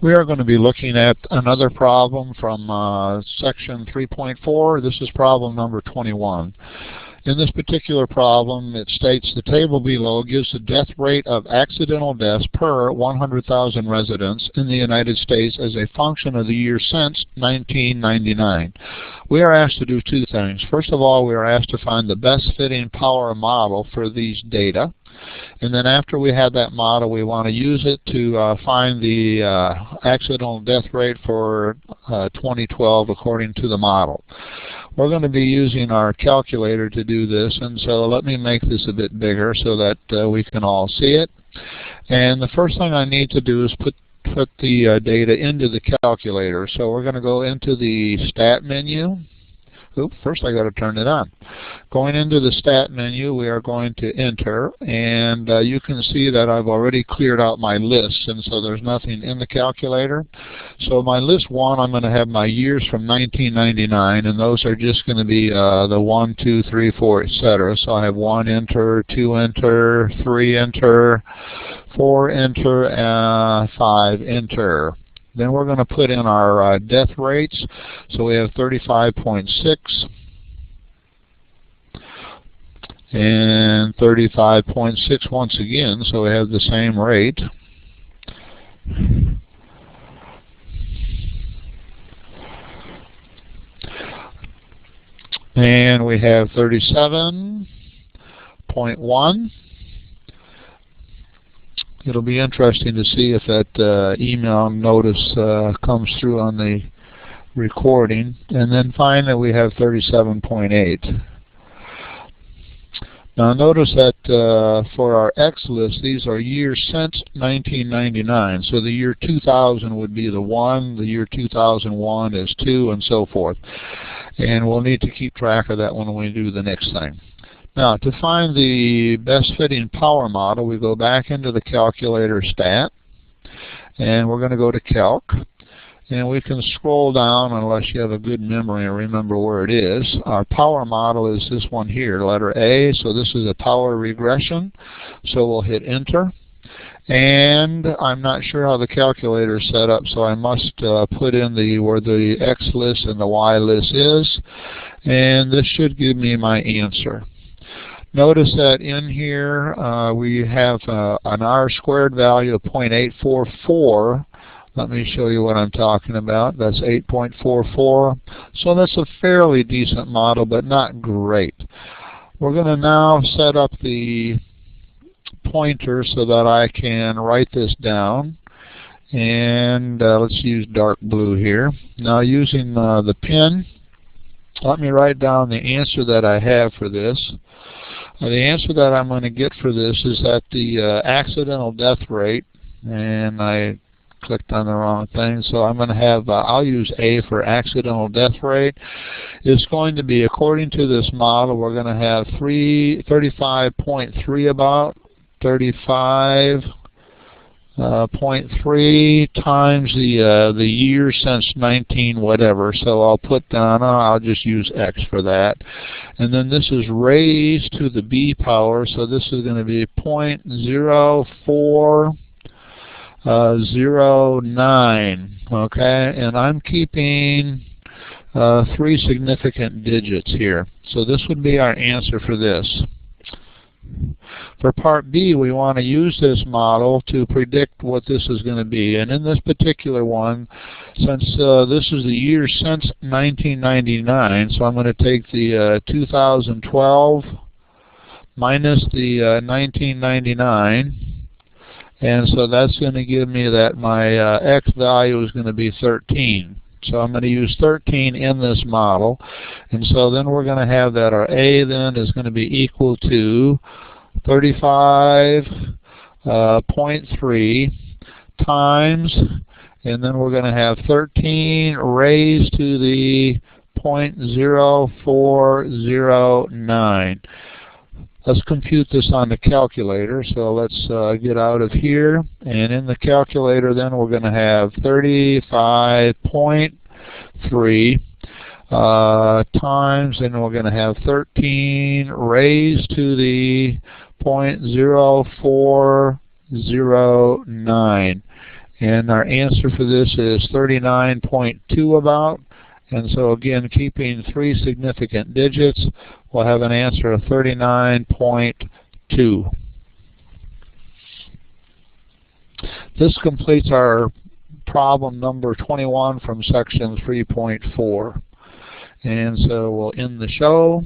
We are going to be looking at another problem from section 3.4. This is problem number 21. In this particular problem, it states the table below gives the death rate of accidental deaths per 100,000 residents in the United States as a function of the year since 1999. We are asked to do two things. First of all, we are asked to find the best fitting power model for these data. And then after we have that model, we want to use it to find the accidental death rate for 2012 according to the model. We're going to be using our calculator to do this, and so let me make this a bit bigger so that we can all see it. And the first thing I need to do is put the data into the calculator. So we're going to go into the Stat menu. Oops, first I got to turn it on. Going into the Stat menu, we are going to enter, and you can see that I've already cleared out my lists, and so there's nothing in the calculator. So my list 1, I'm going to have my years from 1999, and those are just going to be the 1, 2, 3, 4, etc. So I have 1 enter, 2 enter, 3 enter, 4 enter, 5 enter. Then we're going to put in our death rates. So we have 35.6 and 35.6 once again, so we have the same rate. And we have 37.1. It'll be interesting to see if that email notice comes through on the recording. And then finally we have 37.8. Now notice that for our X list, these are years since 1999. So the year 2000 would be the 1, the year 2001 is 2, and so forth. And we'll need to keep track of that when we do the next thing. Now, to find the best fitting power model, we go back into the calculator Stat, and we're going to go to Calc, and we can scroll down unless you have a good memory and remember where it is. Our power model is this one here, letter A, so this is a power regression, so we'll hit Enter. And I'm not sure how the calculator is set up, so I must put in where the X list and the Y list is, and this should give me my answer. Notice that in here we have an R² value of 0.844. Let me show you what I'm talking about. That's 8.44. So that's a fairly decent model, but not great. We're going to now set up the pointer so that I can write this down. And let's use dark blue here. Now using the pen, let me write down the answer that I have for this. The answer that I'm going to get for this is that the accidental death rate, and I clicked on the wrong thing, so I'm going to have, I'll use A for accidental death rate, is going to be, according to this model, we're going to have 35.3 about, 35.3 times the year since 19 whatever. So I'll put down, I'll just use X for that. And then this is raised to the B power, so this is going to be 0.0409. Okay, and I'm keeping 3 significant digits here. So this would be our answer for this. For part B, we want to use this model to predict what this is going to be. And in this particular one, since this is the year since 1999, so I'm going to take the 2012 minus the 1999. And so that's going to give me that my X value is going to be 13. So I'm going to use 13 in this model. And so then we're going to have that our A then is going to be equal to 35.3 times, and then we're going to have 13 raised to the 0.0409. Let's compute this on the calculator. So let's get out of here, and in the calculator then we're going to have 35.3 times, and we're going to have 13 raised to the 0.0409. And our answer for this is 39.2 about. And so again, keeping 3 significant digits, we'll have an answer of 39.2. This completes our problem number 21 from section 3.4. And so we'll end the show.